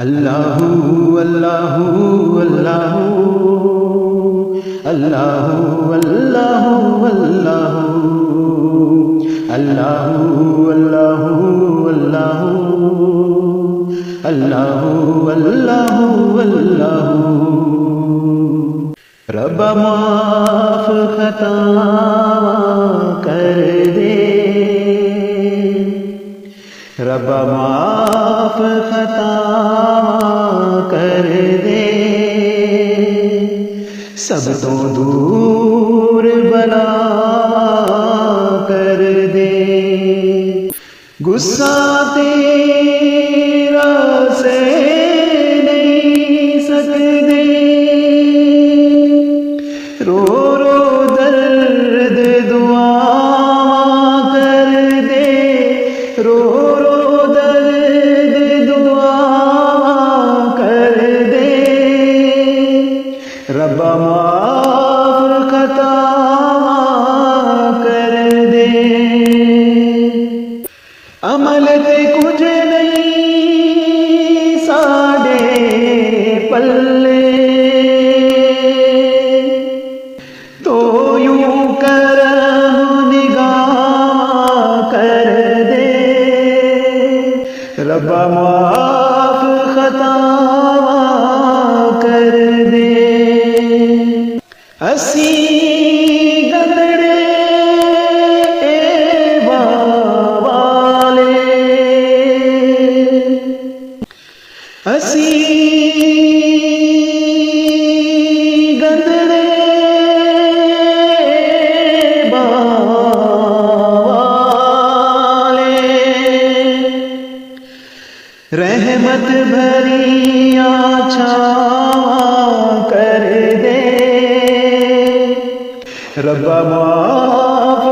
اللہ اللہ اللہ اللہ اللہ اللہ اللہ اللہ اللہ اللہ اللہ رب معاف خطا کر دے، رب معاف خطا کر دے، سب تو دور بلا کر دے، غصہ تیرا سے نہیں سکتے، رو رو درد دعا کر دے، رو رو درد دعا کر دے، رب معاف خطا کر دے، عمل تے کچھ نہیں ساڈے پلے، تو یوں کرم نگاہ کر دے، رب معاف خطا کر دے، اسی گدڑے والے، اسی گدڑے والے، رحمت بھری چھاواں کر دے، رب معاف